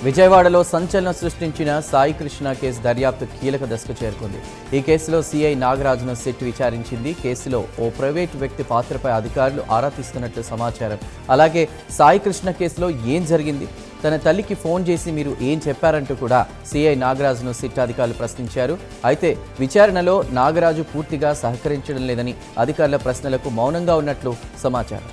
విజయవాడలో సంచలనం సృష్టించిన సాయి కృష్ణ కేసు దర్యాప్తు కీలక దశకు చేరుకుంది. ఈ కేసులో సీఐ నాగరాజును సిట్ విచారించింది. కేసులో ఓ ప్రైవేటు వ్యక్తి పాత్రపై అధికారులు ఆరా తీస్తున్నట్లు సమాచారం. అలాగే సాయి కృష్ణ కేసులో ఏం జరిగింది, తన తల్లికి ఫోన్ చేసి మీరు ఏం చెప్పారంటూ కూడా సీఐ నాగరాజును సిట్ అధికారులు ప్రశ్నించారు. అయితే విచారణలో నాగరాజు పూర్తిగా సహకరించడం లేదని, అధికారుల ప్రశ్నలకు మౌనంగా ఉన్నట్లు సమాచారం.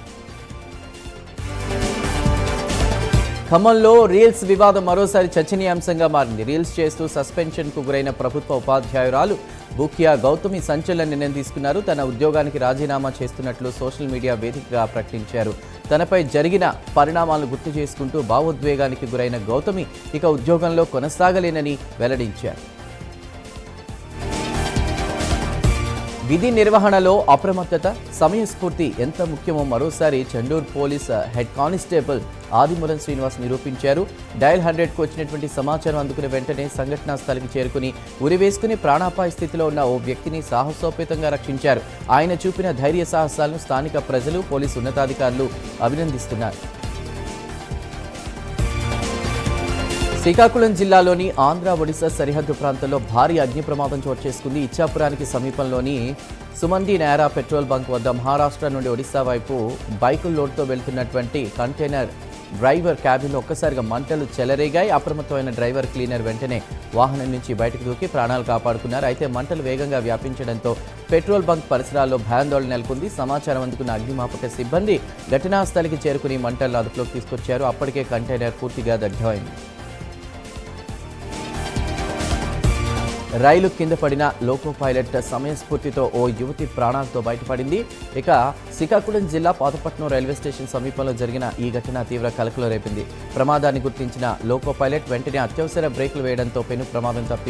ఖమ్మంలో రీల్స్ వివాదం మరోసారి చర్చనీయాంశంగా మారింది. రీల్స్ చేస్తూ సస్పెన్షన్కు గురైన ప్రభుత్వ ఉపాధ్యాయురాలు బుకియా గౌతమి సంచలన నిర్ణయం తీసుకున్నారు. తన ఉద్యోగానికి రాజీనామా చేస్తున్నట్లు సోషల్ మీడియా వేదికగా ప్రకటించారు. తనపై జరిగిన పరిణామాలను గుర్తు చేసుకుంటూ భావోద్వేగానికి గురైన గౌతమి ఇక ఉద్యోగంలో కొనసాగలేనని వెల్లడించారు. విధి నిర్వహణలో అప్రమత్తత, సమయస్ఫూర్తి ఎంత ముఖ్యమో మరోసారి చెండూరు పోలీస్ హెడ్ కానిస్టేబుల్ ఆదిమూలం శ్రీనివాస్ నిరూపించారు. డయల్ 100కు వచ్చినటువంటి సమాచారం అందుకున్న వెంటనే సంఘటనా స్థలికి చేరుకుని ఉరివేసుకుని ప్రాణాపాయ స్థితిలో ఉన్న ఓ వ్యక్తిని సాహసోపేతంగా రక్షించారు. ఆయన చూపిన ధైర్య సాహసాలను స్థానిక ప్రజలు, పోలీసు ఉన్నతాధికారులు అభినందిస్తున్నారు. శ్రీకాకుళం జిల్లాలోని ఆంధ్ర ఒడిశా సరిహద్దు ప్రాంతంలో భారీ అగ్ని ప్రమాదం చోటు చేసుకుంది. ఇచ్చాపురానికి సమీపంలోని సుమంది నేరా పెట్రోల్ బంక్ వద్ద మహారాష్ట్ర నుండి ఒడిశా వైపు బైకుల లోడ్తో వెళ్తున్నటువంటి కంటైనర్ డ్రైవర్ క్యాబిన్లో ఒక్కసారిగా మంటలు చెలరేగాయి. అప్రమత్తమైన డ్రైవర్ క్లీనర్ వెంటనే వాహనం నుంచి బయటకు దూకి ప్రాణాలు కాపాడుకున్నారు. అయితే మంటలు వేగంగా వ్యాపించడంతో పెట్రోల్ బంక్ పరిసరాల్లో భయాందోళన నెలకొంది. సమాచారం అందుకున్న అగ్నిమాపక సిబ్బంది ఘటనా స్థలికి చేరుకుని మంటలను అదుపులోకి తీసుకొచ్చారు. అప్పటికే కంటైనర్ పూర్తిగా దగ్ధమైంది. రైలు కింద పడిన లోకో పైలట్ సమయస్ఫూర్తితో ఓ యువతి ప్రాణాలతో బయటపడింది. ఇక శ్రీకాకుళం జిల్లా పాతపట్నం రైల్వే స్టేషన్ సమీపంలో జరిగిన ఈ ఘటన తీవ్ర కలకలం రేపింది. ప్రమాదాన్ని గుర్తించిన లోకో పైలట్ వెంటనే అత్యవసర బ్రేకులు వేయడంతో పెను ప్రమాదం తప్పింది.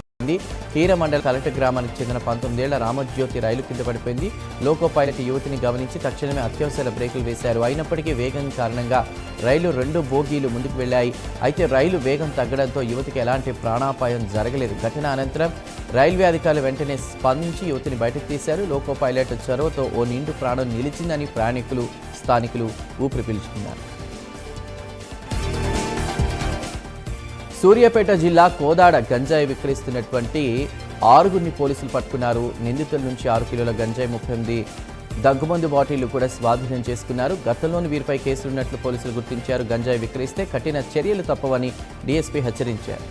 హీరమండల్ కలెక్టర్ గ్రామానికి చెందిన 19 ఏళ్ల రామజ్యోతి రైలు కింద పడిపోయింది. లోకో పైలట్ యువతిని గమనించి తక్షణమే అత్యవసర బ్రేకులు వేశారు. అయినప్పటికీ వేగం కారణంగా రైలు 2 బోగీలు ముందుకు వెళ్లాయి. అయితే రైలు వేగం తగ్గడంతో యువతికి ఎలాంటి ప్రాణాపాయం జరగలేదు. ఘటన అనంతరం రైల్వే అధికారులు వెంటనే స్పందించి యువతిని బయటకు తీశారు. లోకో పైలట్ చొరవతో ఓ నిండు ప్రాణం నిలిచిందని ప్రయాణికులు, స్థానికులు ఊపిరి పీల్చుకున్నారు. సూర్యాపేట జిల్లా కోదాడ గంజాయి విక్రయిస్తున్నటువంటి 6గురిని పోలీసులు పట్టుకున్నారు. నిందితుల నుంచి 6 కిలోల గంజాయి, 38 దగ్గుమందు బాటిళ్లు కూడా స్వాధీనం చేసుకున్నారు. గతంలోని వీరిపై కేసులున్నట్లు పోలీసులు గుర్తించారు. గంజాయి విక్రయిస్తే కఠిన చర్యలు తప్పవని డీఎస్పీ హెచ్చరించారు.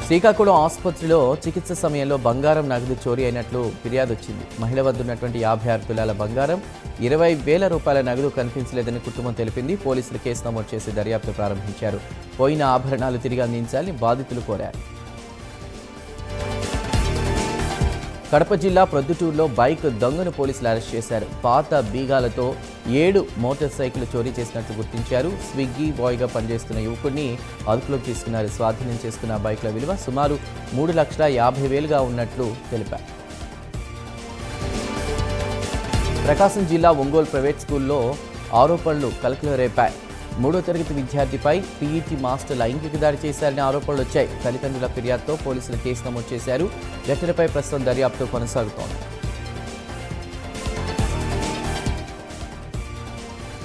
శ్రీకాకుళం ఆసుపత్రిలో చికిత్స సమయంలో బంగారం నగదు చోరీ అయినట్లు ఫిర్యాదు వచ్చింది. మహిళ వద్ద ఉన్నటువంటి 56 తులాల బంగారం, 20,000 రూపాయల నగదు కనిపించలేదని కుటుంబం తెలిపింది. పోలీసులు కేసు నమోదు చేసి దర్యాప్తు ప్రారంభించారు. పోయిన ఆభరణాలు తిరిగి అందించాలని బాధితులు కోరారు. కడప జిల్లా ప్రొద్దుటూరులో బైక్ దొంగను పోలీసులు అరెస్ట్ చేశారు. పాత బీగాలతో 7 మోటార్ సైకిల్ చోరీ చేసినట్లు గుర్తించారు. స్విగ్గీ బాయ్గా పనిచేస్తున్న యువకుడిని అదుపులోకి తీసుకున్నారు. స్వాధీనం చేసుకున్న బైక్ల విలువ సుమారు 3,50,000గా ఉన్నట్లు తెలిపారు. ప్రకాశం జిల్లా ఒంగోలు ప్రైవేట్ స్కూల్లో ఆరోపణలు కలకలం రేపాయి. 3వ తరగతి విద్యార్థిపై పీఈటీ మాస్టర్ లైంగిక దాడి చేశారని ఆరోపణలు వచ్చాయి. తల్లిదండ్రుల ఫిర్యాదుతో పోలీసులు కేసు నమోదు చేశారు. ఘటనపై ప్రస్తుతం దర్యాప్తు కొనసాగుతోంది.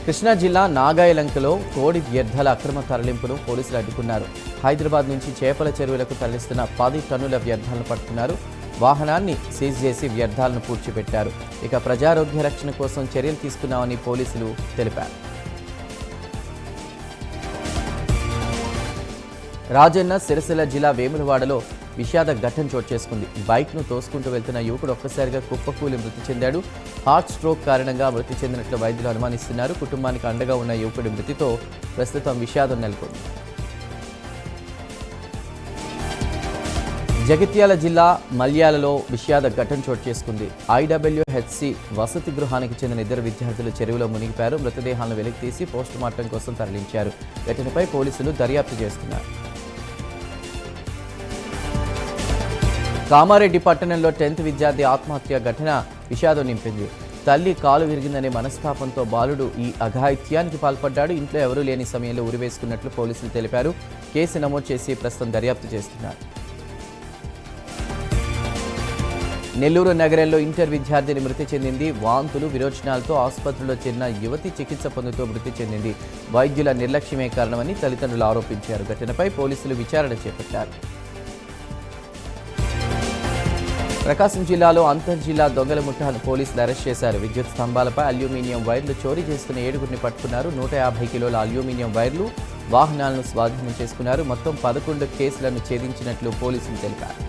కృష్ణా జిల్లా నాగాయలంకలో కోడి వ్యర్థాల అక్రమ తరలింపును పోలీసులు అడ్డుకున్నారు. హైదరాబాద్ నుంచి చేపల చెరువులకు తరలిస్తున్న 10 టన్నుల వ్యర్థాలను పట్టుకున్నారు. వాహనాన్ని సీజ్ చేసి వ్యర్థాలను పూడ్చిపెట్టారు. ఇక ప్రజారోగ్య రక్షణ కోసం చర్యలు తీసుకున్నామని పోలీసులు తెలిపారు. రాజన్న సిరిసిల్ల జిల్లా వేములవాడలో విషాద ఘటన చోటు చేసుకుంది. బైక్ను తోసుకుంటూ వెళ్తున్న యువకుడు ఒక్కసారిగా కుప్పకూలి మృతి చెందాడు. హార్ట్ స్ట్రోక్ కారణంగా మృతి చెందినట్లు వైద్యులు అనుమానిస్తున్నారు. కుటుంబానికి అండగా ఉన్న యువకుడి మృతితో ప్రస్తుతం విషాదం నెలకొంది. జగిత్యాల జిల్లా మల్యాలలో విషాద ఘటన చోటు చేసుకుంది. ఐడబ్ల్యూహెచ్సి వసతి గృహానికి చెందిన 2 విద్యార్థులు చెరువులో మునిగిపోయారు. మృతదేహాలను వెలికి తీసి పోస్టుమార్టం కోసం తరలించారు. ఘటనపై పోలీసులు దర్యాప్తు చేస్తున్నారు. కామారెడ్డి పట్టణంలో 10th విద్యార్థి ఆత్మహత్య ఘటన విషాదం నింపింది. తల్లి కాలు విరిగిందనే మనస్తాపంతో బాలుడు ఈ అఘాయిత్యానికి పాల్పడ్డాడు. ఇంట్లో ఎవరూ లేని సమయంలో ఉరివేసుకున్నట్లు పోలీసులు తెలిపారు. కేసు నమోదు చేసి ప్రస్తుతం దర్యాప్తు చేస్తున్నారు. నెల్లూరు నగరంలో ఇంటర్ విద్యార్థిని మృతి చెందింది. వాంతులు విరోచనాలతో ఆసుపత్రిలో చేరిన యువతి చికిత్స పొందుతూ మృతి చెందింది. వైద్యుల నిర్లక్ష్యమే కారణమని తల్లిదండ్రులు ఆరోపించారు. ఘటనపై పోలీసులు విచారణ చేపట్టారు. ప్రకాశం జిల్లాలో అంతర్జిల్లా దొంగల ముఠాను పోలీసులు అరెస్ట్ చేశారు. విద్యుత్ స్తంభాలపై అల్యూమినియం వైర్లు చోరీ చేస్తున్న 7గురిని పట్టుకున్నారు. 150 కిలోల అల్యూమినియం వైర్లు, వాహనాలను స్వాధీనం చేసుకున్నారు. మొత్తం 11 కేసులను ఛేదించినట్లు పోలీసులు తెలిపారు.